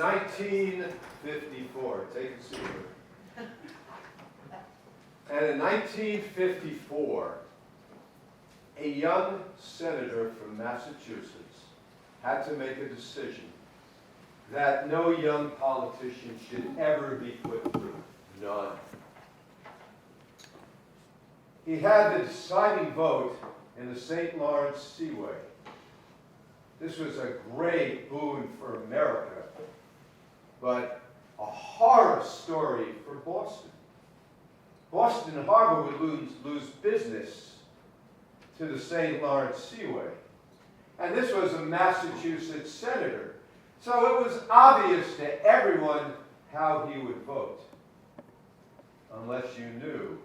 1954, take a seat. And in 1954, a young senator from Massachusetts had to make a decision that no young politician should ever be put through. None. He had the deciding vote in the St. Lawrence Seaway. This was a great boon for America, but a horror story for Boston. Boston Harbor would lose business to the St. Lawrence Seaway. And this was a Massachusetts senator. So it was obvious to everyone how he would vote, unless you knew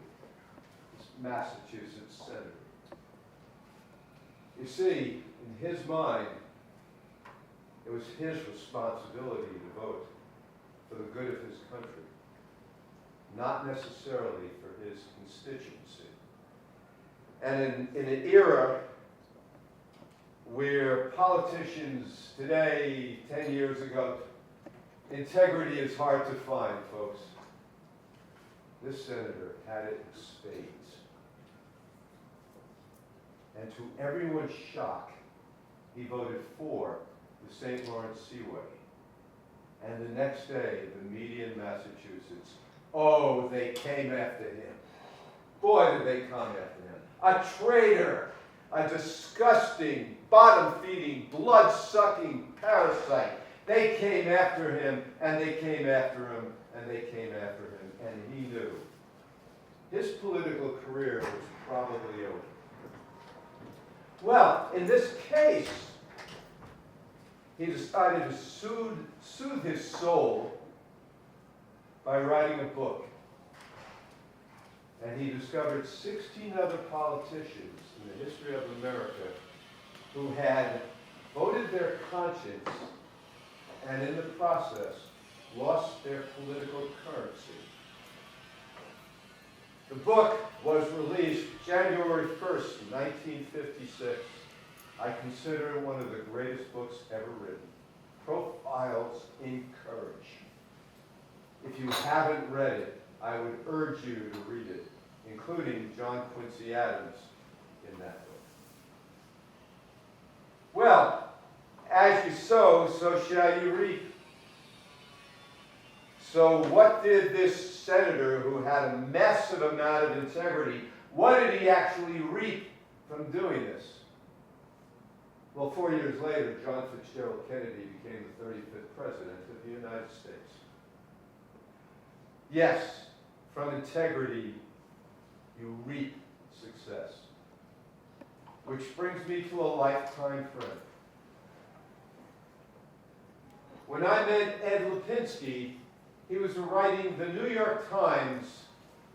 this Massachusetts senator. You see, in his mind, it was his responsibility to vote for the good of his country, not necessarily for his constituency. And in an era where politicians today, 10 years ago, integrity is hard to find, folks, this senator had it in spades. And to everyone's shock, he voted for the St. Lawrence Seaway. And the next day, the media in Massachusetts, oh, they came after him. Boy, did they come after him. A traitor, a disgusting, bottom-feeding, blood-sucking parasite. They came after him, and they came after him, and they came after him, and he knew. His political career was probably over. Well, in this case, he decided to soothe his soul by writing a book. And he discovered 16 other politicians in the history of America who had voted their conscience and in the process lost their political currency. The book was released January 1st, 1956. I consider it one of the greatest books ever written. Profiles in Courage. If you haven't read it, I would urge you to read it, including John Quincy Adams in that book. Well, as you sow, so shall you reap. So what did this senator who had a massive amount of integrity, what did he actually reap from doing this? Well, 4 years later, John Fitzgerald Kennedy became the 35th president of the United States. Yes, from integrity, you reap success. Which brings me to a lifetime friend. When I met Ed Lupinski, he was writing the New York Times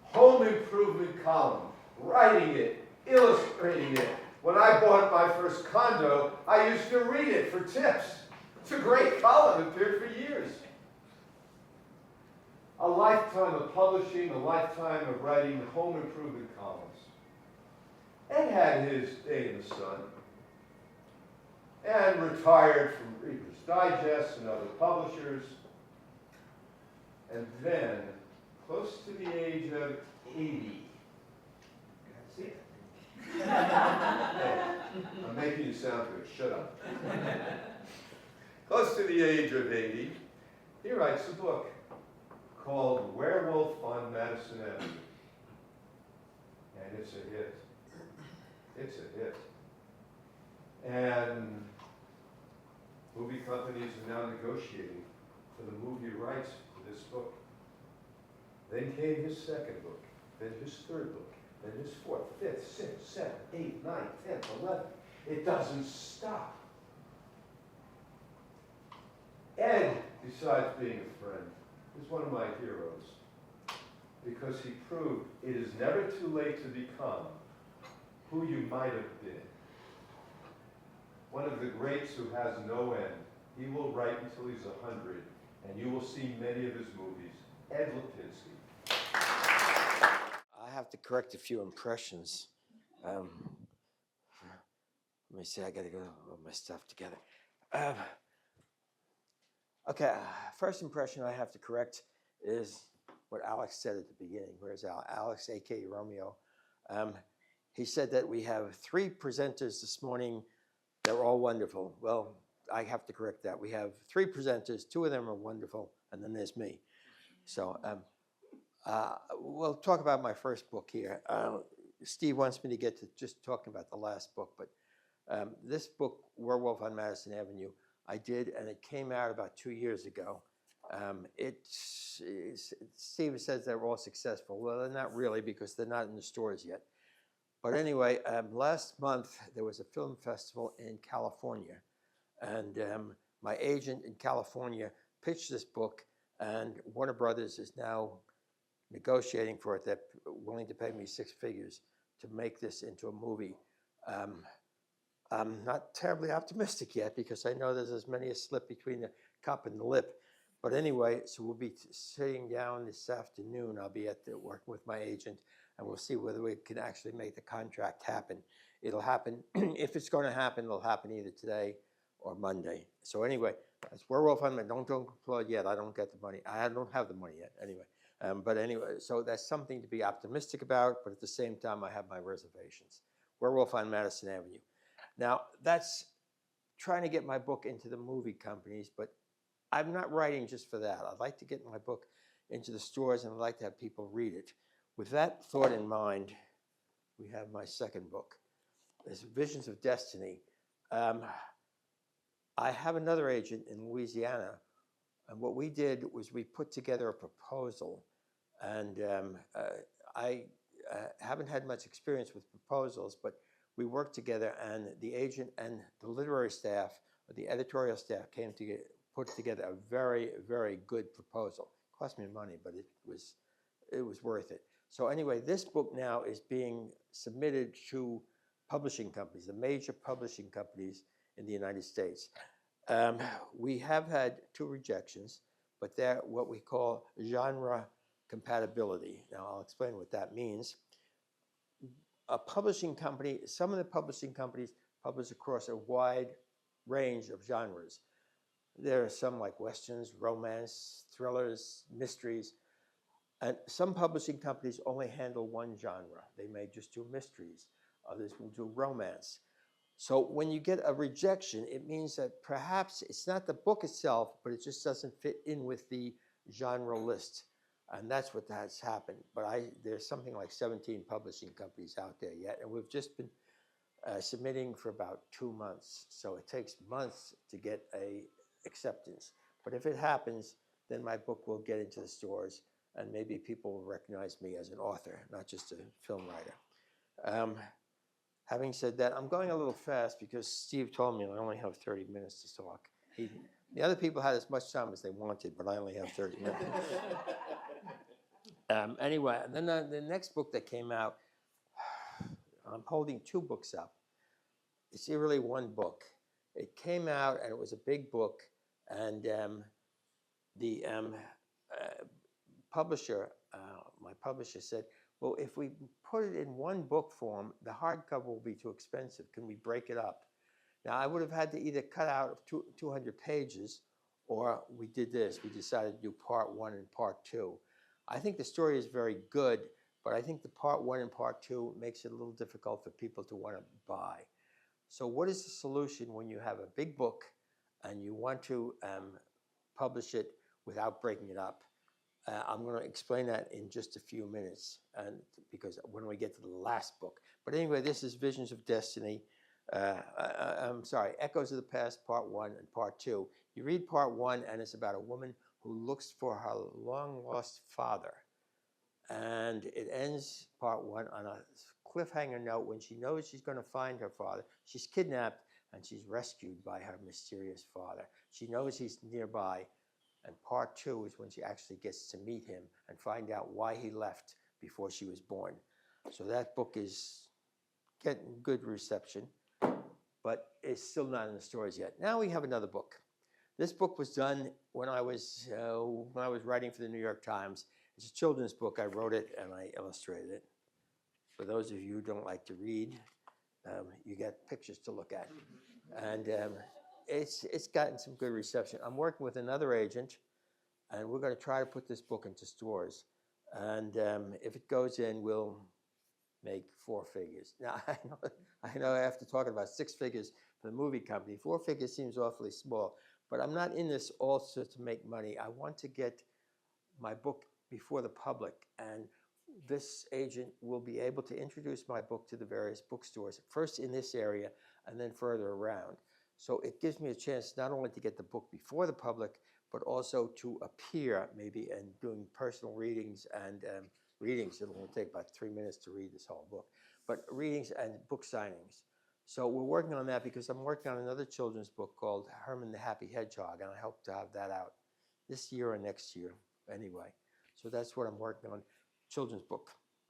home improvement column, writing it, illustrating it. When I bought my first condo, I used to read it for tips. It's a great column, it appeared for years. A lifetime of publishing, a lifetime of writing home improvement columns. Ed had his day in the sun and retired from Reader's Digest and other publishers. And then, close to the age of 80, see it? Hey, I'm making you sound good. Shut up. Close to the age of 80, he writes a book called Werewolf on Madison Avenue. And it's a hit. It's a hit. And movie companies are now negotiating for the movie rights to this book. Then came his second book, then his third book, then his fourth, fifth, sixth, seventh, eighth, ninth, 10th, 11th. It doesn't stop. Ed, besides being a friend, is one of my heroes because he proved it is never too late to become who you might have been. One of the greats who has no end. He will write until he's 100, and you will see many of his movies. Ed Lupinski. I have to correct a few impressions. Let me see, I gotta go put my stuff together. Okay, first impression I have to correct is what Alex said at the beginning. Where's Alex, a.k.a. Romeo? He said that we have 3 presenters this morning. They're all wonderful. Well, I have to correct that. We have 3 presenters. 2 of them are wonderful, and then there's me. So we'll talk about my first book here. Steve wants me to get to just talking about the last book, but this book, Werewolf on Madison Avenue, I did, and it came out about 2 years ago. Steve says they're all successful. Well, they're not really, because they're not in the stores yet. But anyway, last month there was a film festival in California, and my agent in California pitched this book, and Warner Brothers is now negotiating for it. They're willing to pay me 6 figures to make this into a movie. I'm not terribly optimistic yet, because I know there's as many a slip between the cup and the lip. But anyway, so we'll be sitting down this afternoon. I'll be working with my agent, and we'll see whether we can actually make the contract happen. It'll happen, if it's going to happen, it'll happen either today or Monday. So anyway, that's Werewolf on Madison. Don't applaud yet. I don't get the money. I don't have the money yet. Anyway, but anyway, so that's something to be optimistic about. But at the same time, I have my reservations. Werewolf on Madison Avenue. Now, that's trying to get my book into the movie companies, but I'm not writing just for that. I'd like to get my book into the stores, and I'd like to have people read it. With that thought in mind, we have my second book. It's Visions of Destiny. I have another agent in Louisiana, and what we did was we put together a proposal, and I haven't had much experience with proposals, but we worked together, and the agent and the literary staff, or the editorial staff, came to put together a very, very good proposal. It cost me money, but it was worth it. So anyway, this book now is being submitted to publishing companies, the major publishing companies in the United States. We have had 2 rejections, but they're what we call genre compatibility. Now, I'll explain what that means. A publishing company, some of the publishing companies publish across a wide range of genres. There are some like westerns, romance, thrillers, mysteries, and some publishing companies only handle one genre. They may just do mysteries, others will do romance. So when you get a rejection, it means that perhaps it's not the book itself, but it just doesn't fit in with the genre list. And that's what has happened. But there's something like 17 publishing companies out there yet, and we've just been submitting for about 2 months. So it takes months to get a acceptance. But if it happens, then my book will get into the stores, and maybe people will recognize me as an author, not just a film writer. Having said that, I'm going a little fast because Steve told me I only have 30 minutes to talk. The other people had as much time as they wanted, but I only have 30 minutes. Anyway, and then the next book that came out, I'm holding 2 books up. It's really one book. It came out, and it was a big book, and the publisher, my publisher said, well, if we put it in one book form, the hardcover will be too expensive. Can we break it up? Now, I would have had to either cut out 200 pages, or we did this. We decided to do part 1 and part 2. I think the story is very good, but I think the part 1 and part 2 makes it a little difficult for people to want to buy. So what is the solution when you have a big book and you want to publish it without breaking it up? I'm going to explain that in just a few minutes, and because when we get to the last book. But anyway, this is Visions of Destiny. I'm sorry, Echoes of the Past, Part 1 and Part 2. You read Part 1, and it's about a woman who looks for her long-lost father. And it ends Part 1 on a cliffhanger note when she knows she's going to find her father. She's kidnapped, and she's rescued by her mysterious father. She knows he's nearby. And Part 2 is when she actually gets to meet him and find out why he left before she was born. So that book is getting good reception, but it's still not in the stores yet. Now we have another book. This book was done when I was writing for the New York Times. It's a children's book. I wrote it and I illustrated it. For those of you who don't like to read, you get pictures to look at. And it's gotten some good reception. I'm working with another agent, and we're going to try to put this book into stores. And if it goes in, we'll make 4 figures. Now, I know after talking about 6 figures for the movie company, 4 figures seems awfully small, but I'm not in this also to make money. I want to get my book before the public, and this agent will be able to introduce my book to the various bookstores, first in this area and then further around. So it gives me a chance not only to get the book before the public, but also to appear maybe and doing personal readings and readings. It'll only take about 3 minutes to read this whole book, but readings and book signings. So we're working on that because I'm working on another children's book called Herman the Happy Hedgehog, and I hope to have that out this year or next year anyway. So that's what I'm working on, children's book.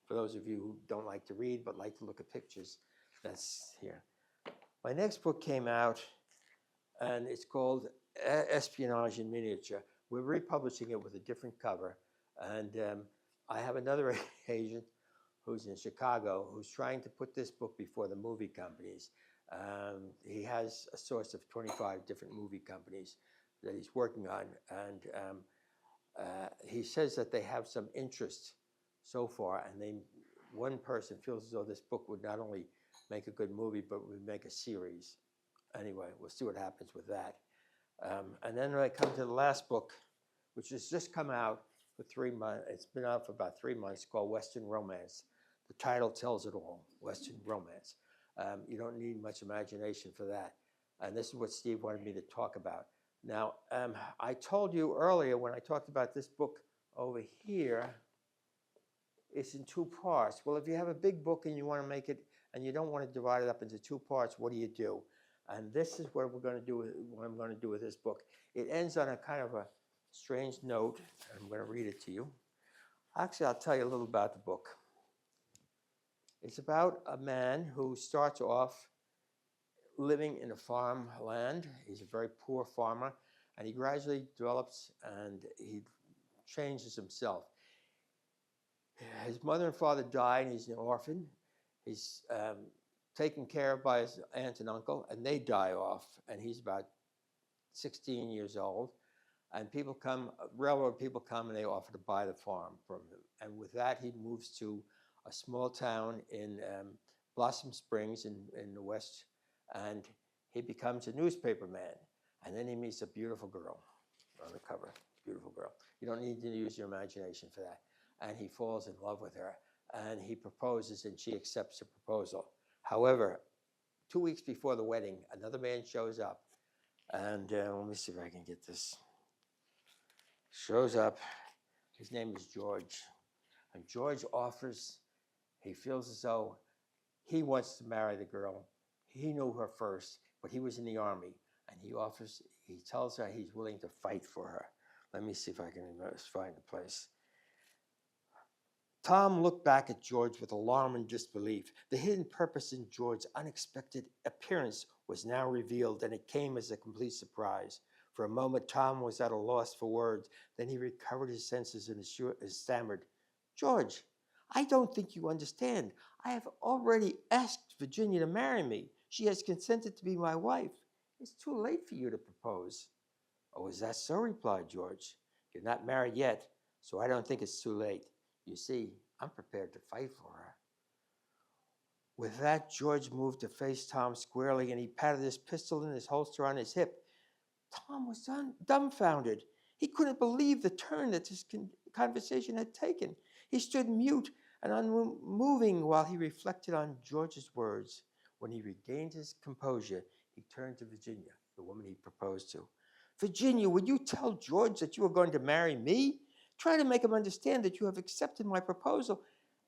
For those of you who don't like to read but like to look at pictures, that's here. My next book came out, and it's called Espionage in Miniature. We're republishing it with a different cover, and I have another agent who's in Chicago who's trying to put this book before the movie companies. He has a source of 25 different movie companies that he's working on, and he says that they have some interest so far, and one person feels as though this book would not only make a good movie, but would make a series. Anyway, we'll see what happens with that. And then when I come to the last book, which has just come out for 3 months, it's been out for about 3 months, called Western Romance. The title tells it all, Western Romance. You don't need much imagination for that. And this is what Steve wanted me to talk about. Now, I told you earlier when I talked about this book over here, it's in 2 parts. Well, if you have a big book and you want to make it, and you don't want to divide it up into 2 parts, what do? And this is what we're going to do what I'm going to do with this book. It ends on a kind of a strange note, and I'm going to read it to you. Actually, I'll tell you a little about the book. It's about a man who starts off living in a farmland. He's a very poor farmer, and he gradually develops and he changes himself. His mother and father die, and he's an orphan. He's taken care of by his aunt and uncle, and they die off, and he's about 16 years old. And railroad people come, and they offer to buy the farm from him. And with that, he moves to a small town in Blossom Springs in the west, and he becomes a newspaper man. And then he meets a beautiful girl on the cover, beautiful girl. You don't need to use your imagination for that. And he falls in love with her, and he proposes, and she accepts the proposal. However, 2 weeks before the wedding, another man shows up, and let me see if I can get this. Shows up. His name is George, and George offers. He feels as though he wants to marry the girl. He knew her first, but he was in the army, and he tells her he's willing to fight for her. Let me see if I can find the place. Tom looked back at George with alarm and disbelief. The hidden purpose in George's unexpected appearance was now revealed, and it came as a complete surprise. For a moment, Tom was at a loss for words. Then he recovered his senses and stammered, "George, I don't think you understand. I have already asked Virginia to marry me. She has consented to be my wife. It's too late for you to propose." "Oh, is that so?" replied George. "You're not married yet, so I don't think it's too late. You see, I'm prepared to fight for her." With that, George moved to face Tom squarely, and he patted his pistol in his holster on his hip. Tom was dumbfounded. He couldn't believe the turn that this conversation had taken. He stood mute and unmoving while he reflected on George's words. When he regained his composure, he turned to Virginia, the woman he proposed to. "Virginia, would you tell George that you are going to marry me? Try to make him understand that you have accepted my proposal,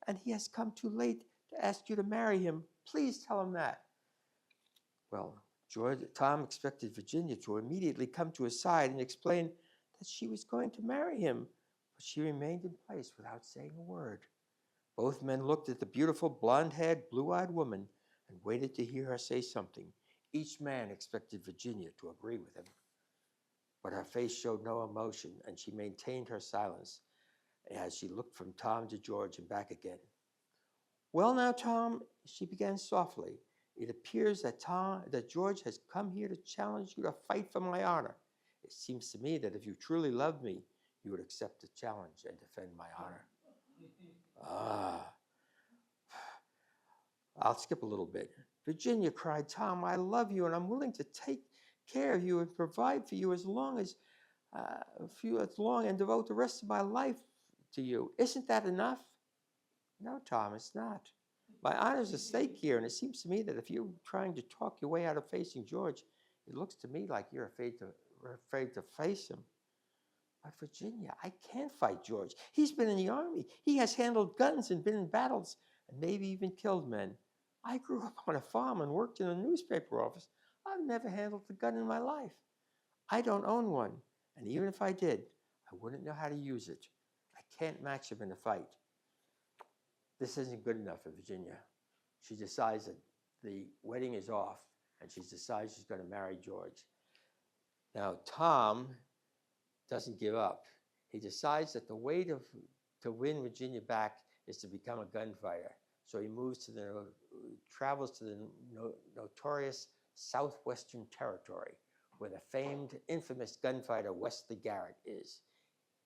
and he has come too late to ask you to marry him. Please tell him that." Well, Tom expected Virginia to immediately come to his side and explain that she was going to marry him, but she remained in place without saying a word. Both men looked at the beautiful, blonde-haired, blue-eyed woman and waited to hear her say something. Each man expected Virginia to agree with him, but her face showed no emotion, and she maintained her silence as she looked from Tom to George and back again. "Well now, Tom," she began softly, It appears that George has come here to challenge you to fight for my honor. It seems to me that if you truly loved me, you would accept the challenge and defend my honor. Ah, I'll skip a little bit. Virginia, cried Tom, I love you and I'm willing to take care of you and provide for you as long and devote the rest of my life to you. Isn't that enough? No, Tom, it's not. My honor's at stake here, and it seems to me that if you're trying to talk your way out of facing George, it looks to me like you're afraid to face him. But Virginia, I can't fight George. He's been in the army. He has handled guns and been in battles and maybe even killed men. I grew up on a farm and worked in a newspaper office. I've never handled a gun in my life. I don't own one, and even if I did, I wouldn't know how to use it. I can't match him in a fight. This isn't good enough for Virginia. She decides that the wedding is off, and she decides she's going to marry George. Now, Tom doesn't give up. He decides that the way to win Virginia back is to become a gunfighter. So he travels to the notorious Southwestern Territory, where the famed, infamous gunfighter Wesley Garrett is.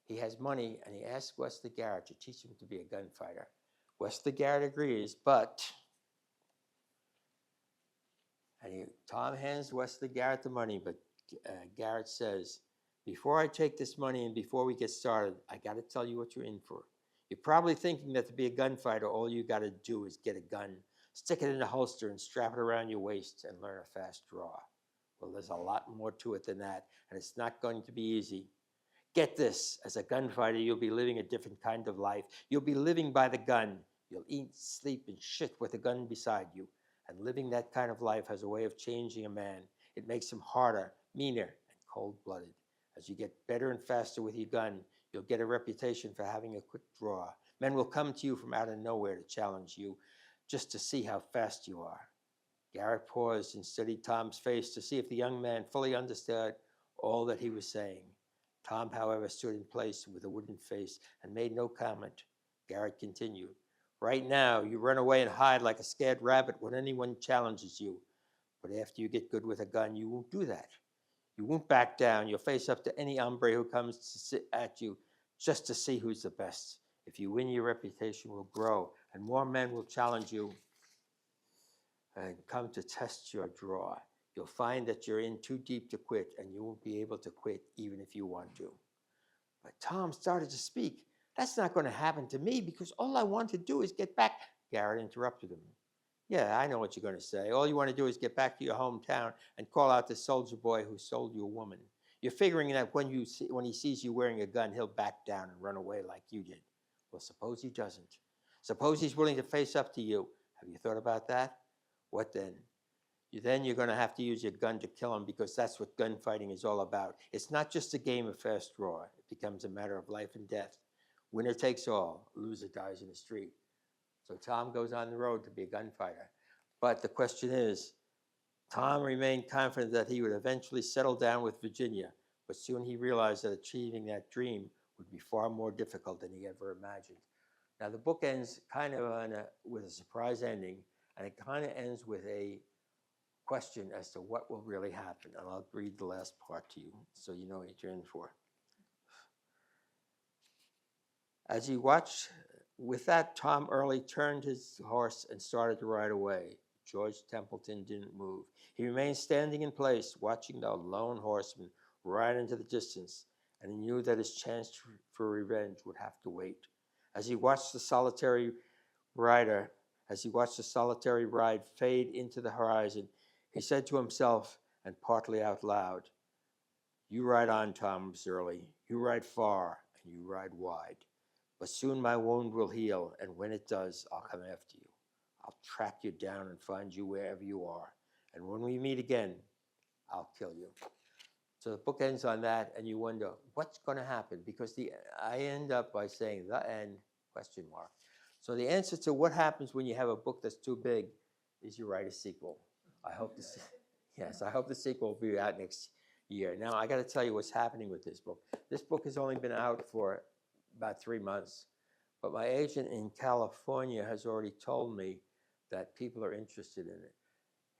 He has money, and he asks Wesley Garrett to teach him to be a gunfighter. Wesley Garrett agrees, Tom hands Wesley Garrett the money, but Garrett says, before I take this money and before we get started, I got to tell you what you're in for. You're probably thinking that to be a gunfighter, all you got to do is get a gun, stick it in a holster, and strap it around your waist and learn a fast draw. Well, there's a lot more to it than that, and it's not going to be easy. Get this, as a gunfighter, you'll be living a different kind of life. You'll be living by the gun. You'll eat, sleep, and shit with a gun beside you. And living that kind of life has a way of changing a man. It makes him harder, meaner, and cold-blooded. As you get better and faster with your gun, you'll get a reputation for having a quick draw. Men will come to you from out of nowhere to challenge you just to see how fast you are. Garrett paused and studied Tom's face to see if the young man fully understood all that he was saying. Tom, however, stood in place with a wooden face and made no comment. Garrett continued, right now, you run away and hide like a scared rabbit when anyone challenges you. But after you get good with a gun, you won't do that. You won't back down. You'll face up to any hombre who comes to sit at you just to see who's the best. If you win, your reputation will grow, and more men will challenge you and come to test your draw. You'll find that you're in too deep to quit, and you won't be able to quit even if you want to. But Tom started to speak. That's not going to happen to me because all I want to do is get back. Garrett interrupted him. Yeah, I know what you're going to say. All you want to do is get back to your hometown and call out the soldier boy who sold you a woman. You're figuring that when he sees you wearing a gun, he'll back down and run away like you did. Well, suppose he doesn't. Suppose he's willing to face up to you. Have you thought about that? What then? Then you're going to have to use your gun to kill him because that's what gunfighting is all about. It's not just a game of fast draw. It becomes a matter of life and death. Winner takes all. Loser dies in the street. So Tom goes on the road to be a gunfighter. But the question is, Tom remained confident that he would eventually settle down with Virginia, but soon he realized that achieving that dream would be far more difficult than he ever imagined. Now the book ends kind of with a surprise ending, and it kind of ends with a question as to what will really happen. And I'll read the last part to you so you know what you're in for. As he watched, with that, Tom Early turned his horse and started to ride away. George Templeton didn't move. He remained standing in place, watching the lone horseman ride into the distance, and he knew that his chance for revenge would have to wait. As he watched the solitary ride fade into the horizon, he said to himself, and partly out loud, you ride on, Tom Early. You ride far, and you ride wide. But soon my wound will heal, and when it does, I'll come after you. I'll track you down and find you wherever you are. And when we meet again, I'll kill you. So the book ends on that, and you wonder, what's going to happen? Because I end up by saying, the end, question mark. So the answer to what happens when you have a book that's too big is you write a sequel. I hope the sequel will be out next year. Now, I got to tell you what's happening with this book. This book has only been out for about 3 months, but my agent in California has already told me that people are interested in it.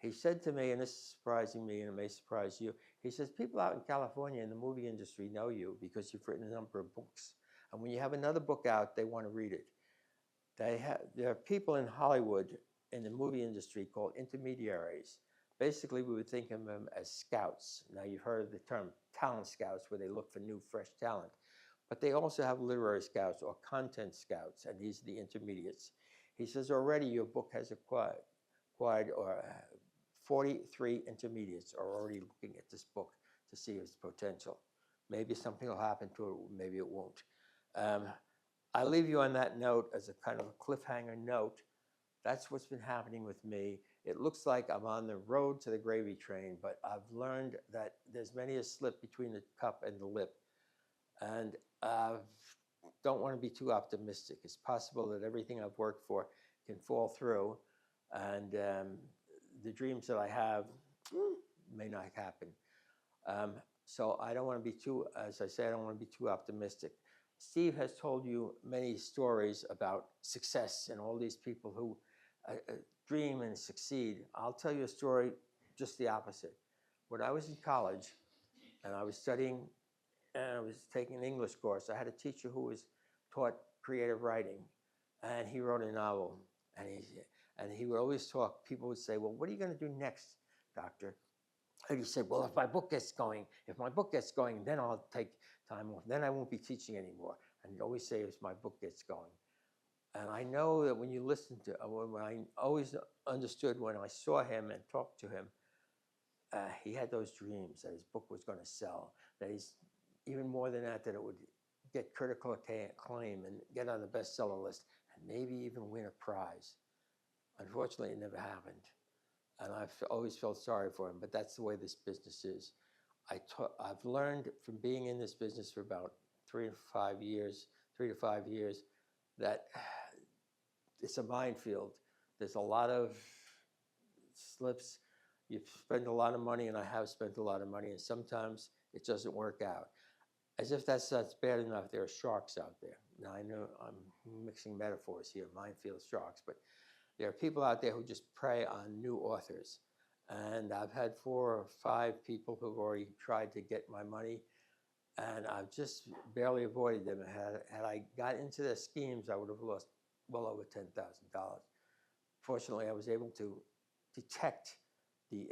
He said to me, and this is surprising me and it may surprise you, he says, people out in California in the movie industry know you because you've written a number of books. And when you have another book out, they want to read it. There are people in Hollywood in the movie industry called intermediaries. Basically, we would think of them as scouts. Now, you've heard of the term talent scouts, where they look for new, fresh talent. But they also have literary scouts or content scouts, and these are the intermediates. He says already your book has acquired 43 intermediates are already looking at this book to see its potential. Maybe something will happen to it, maybe it won't. I leave you on that note as a kind of a cliffhanger note. That's what's been happening with me. It looks like I'm on the road to the gravy train, but I've learned that there's many a slip between the cup and the lip. And I don't want to be too optimistic. It's possible that everything I've worked for can fall through, and the dreams that I have may not happen. So I don't want to be too, as I say, I don't want to be too optimistic. Steve has told you many stories about success and all these people who dream and succeed. I'll tell you a story just the opposite. When I was in college and I was studying and I was taking an English course, I had a teacher who was taught creative writing, and he wrote a novel. And he would always talk, people would say, well, what are you going to do next, doctor? And he said, well, if my book gets going, then I'll take time off. Then I won't be teaching anymore. And he'd always say, if my book gets going. And I know that when you listen to, when I always understood when I saw him and talked to him, he had those dreams that his book was going to sell, that he's, even more than that, that it would get critical acclaim and get on the bestseller list and maybe even win a prize. Unfortunately, it never happened. And I've always felt sorry for him, but that's the way this business is. I've learned from being in this business for about 3 to 5 years, that it's a minefield. There's a lot of slips. You spend a lot of money, and I have spent a lot of money, and sometimes it doesn't work out. As if that's bad enough, there are sharks out there. Now, I know I'm mixing metaphors here, minefield sharks, but there are people out there who just prey on new authors. And I've had 4 or 5 people who've already tried to get my money, and I've just barely avoided them. Had I got into their schemes, I would have lost well over $10,000. Fortunately, I was able to detect the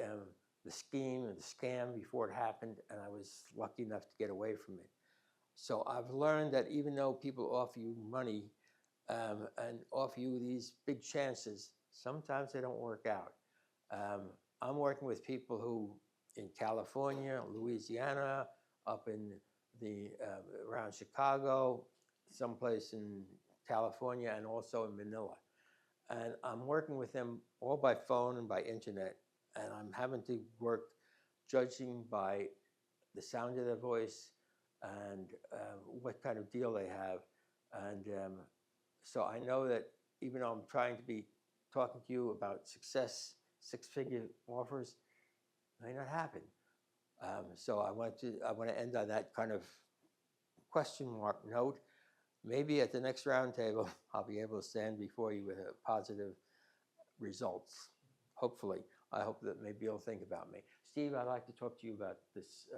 scheme and the scam before it happened, and I was lucky enough to get away from it. So I've learned that even though people offer you money and offer you these big chances, sometimes they don't work out. I'm working with people who, in California, Louisiana, up in around Chicago, someplace in California, and also in Manila. And I'm working with them all by phone and by internet, and I'm having to work judging by the sound of their voice and what kind of deal they have. And so I know that even though I'm trying to be talking to you about success, 6-figure offers, may not happen. So I want to end on that kind of question mark note. Maybe at the next roundtable, I'll be able to stand before you with positive results. Hopefully, I hope that maybe you'll think about me. Steve, I'd like to talk to you about this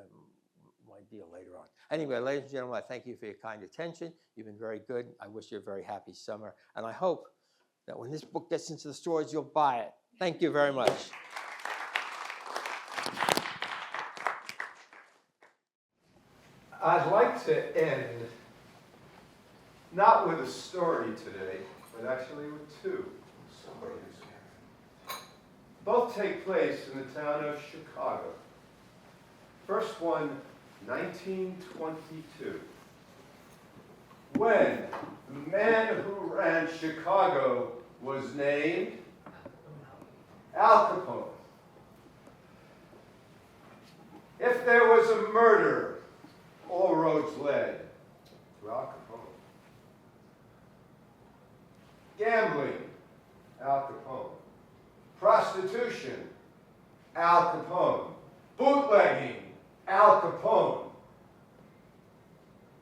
my deal later on. Anyway, ladies and gentlemen, I thank you for your kind attention. You've been very good. I wish you a very happy summer, and I hope that when this book gets into the stores, you'll buy it. Thank you very much. I'd like to end not with a story today, but actually with 2 stories. Both take place in the town of Chicago. First one, 1922. When the man who ran Chicago was named Al Capone. If there was a murder, all roads led to Al Capone. Gambling, Al Capone. Prostitution, Al Capone. Bootlegging, Al Capone.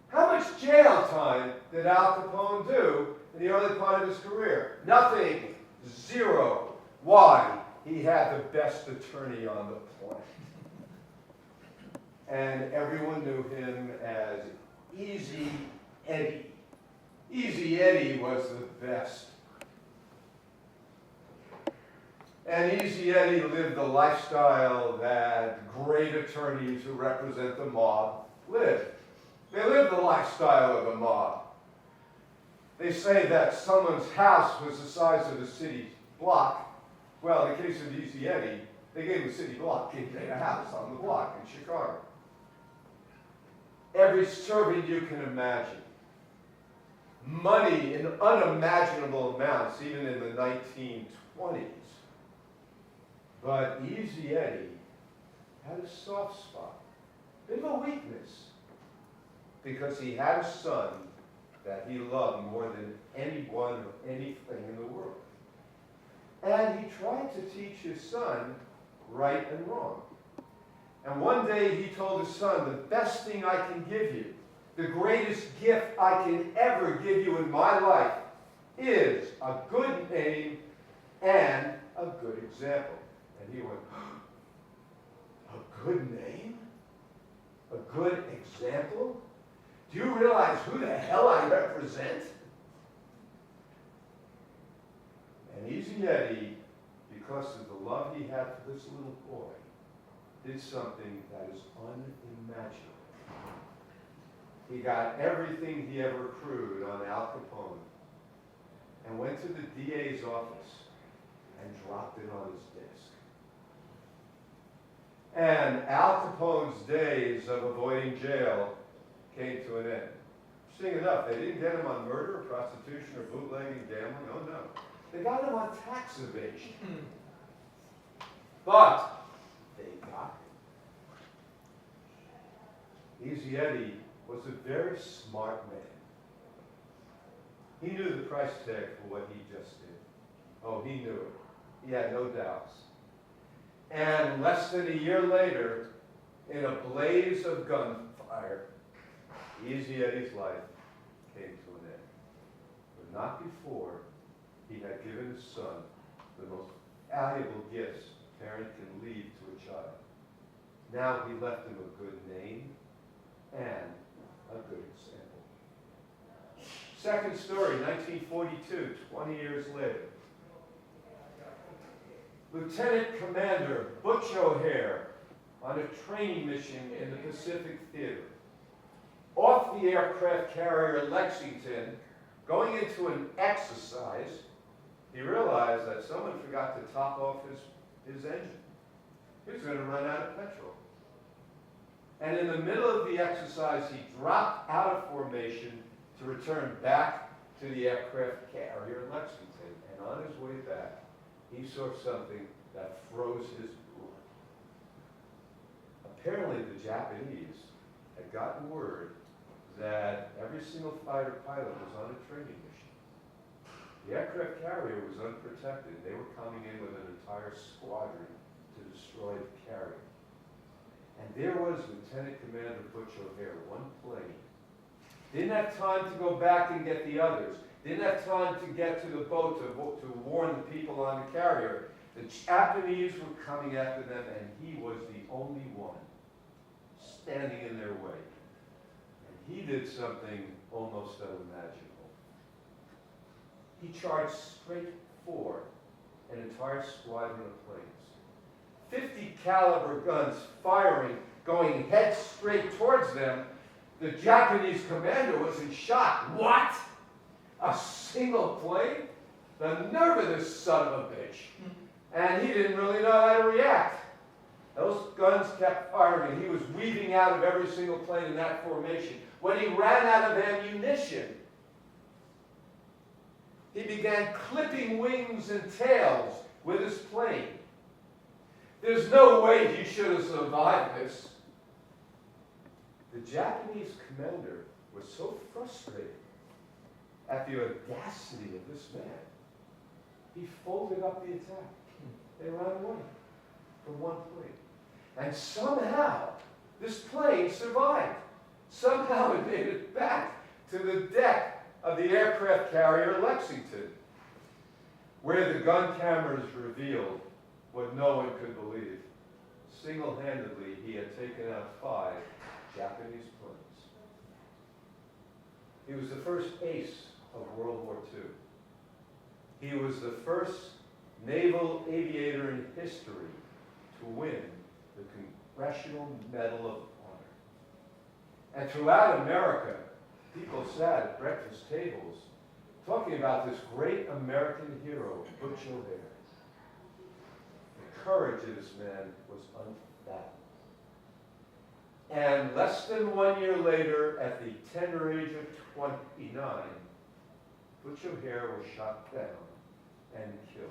How much jail time did Al Capone do in the early part of his career? Nothing. 0. Why? he had the best attorney on the planet. And everyone knew him as Easy Eddie. Easy Eddie was the best. And Easy Eddie lived the lifestyle that great attorneys who represent the mob live. They live the lifestyle of the mob. They say that someone's house was the size of a city block. Well, in the case of Easy Eddie, they gave him a city block. He made a house on the block in Chicago. Every servant you can imagine. Money in unimaginable amounts, even in the 1920s. But Easy Eddie had a soft spot, a bit of a weakness, because he had a son that he loved more than anyone or anything in the world. And he tried to teach his son right and wrong. And one day he told his son, the best thing I can give you, the greatest gift I can ever give you in my life is a good name and a good example. And he went, a good name? A good example? Do you realize who the hell I represent? And Easy Eddie, because of the love he had for this little boy, did something that is unimaginable. He got everything he ever accrued on Al Capone and went to the DA's office and dropped it on his desk. And Al Capone's days of avoiding jail came to an end. Interesting enough, they didn't get him on murder, or prostitution, or bootlegging, gambling. Oh no. They got him on tax evasion. But they got him. Easy Eddie was a very smart man. He knew the price tag for what he just did. Oh, he knew it. He had no doubts. And less than a year later, in a blaze of gunfire, Easy Eddie's life came to an end. But not before he had given his son the most valuable gifts a parent can leave to a child. Now he left him a good name and a good example. Second story, 1942, 20 years later. Lieutenant Commander Butch O'Hare on a training mission in the Pacific Theater. Off the aircraft carrier Lexington, going into an exercise, he realized that someone forgot to top off his engine. He was going to run out of petrol. And in the middle of the exercise, he dropped out of formation to return back to the aircraft carrier Lexington. And on his way back, he saw something that froze his blood. Apparently, the Japanese had gotten word that every single fighter pilot was on a training mission. The aircraft carrier was unprotected. They were coming in with an entire squadron to destroy the carrier. And there was Lieutenant Commander Butch O'Hare, one plane. Didn't have time to go back and get the others. Didn't have time to get to the boat to warn the people on the carrier. The Japanese were coming after them, and he was the only one standing in their way. And he did something almost unimaginable. He charged straight for an entire squadron of planes. 50 caliber guns firing, going head straight towards them. The Japanese commander was in shock. What? A single plane? The nerve of this son of a bitch. And he didn't really know how to react. Those guns kept firing. He was weaving out of every single plane in that formation. When he ran out of ammunition, he began clipping wings and tails with his plane. There's no way he should have survived this. The Japanese commander was so frustrated at the audacity of this man, he folded up the attack. They ran away from one plane. And somehow, this plane survived. Somehow it made it back to the deck of the aircraft carrier Lexington, where the gun cameras revealed what no one could believe. Single-handedly, he had taken out 5 Japanese planes. He was the first ace of World War II. He was the first naval aviator in history to win the Congressional Medal of Honor. And throughout America, people sat at breakfast tables talking about this great American hero, Butch O'Hare. The courage of this man was unfathomable. And less than 1 year later, at the tender age of 29, Butch O'Hare was shot down and killed.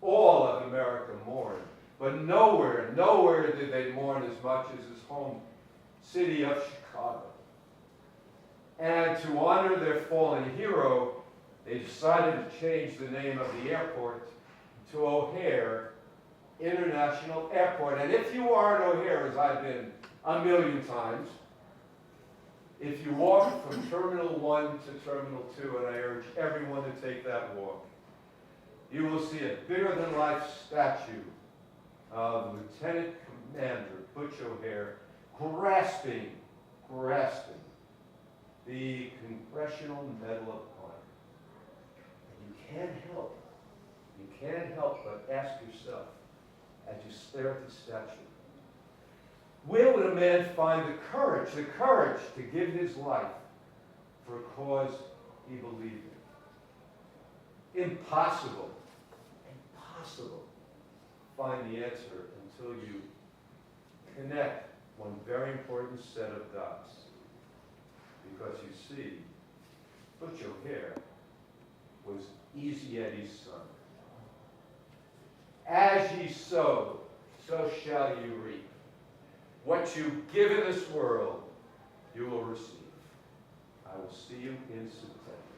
All of America mourned, but nowhere did they mourn as much as his home city of Chicago. And to honor their fallen hero, they decided to change the name of the airport to O'Hare International Airport. And if you are at O'Hare, as I've been a million times, if you walk from Terminal 1 to Terminal 2, and I urge everyone to take that walk, you will see a bigger-than-life statue of Lieutenant Commander Butch O'Hare grasping the Congressional Medal of Honor. And you can't help but ask yourself, as you stare at the statue, where would a man find the courage to give his life for a cause he believed in? Impossible. Find the answer until you connect one very important set of dots. Because you see, Butch O'Hare was Easy Eddie's son. As ye sow, so shall you reap. What you give in this world, you will receive. I will see you in September.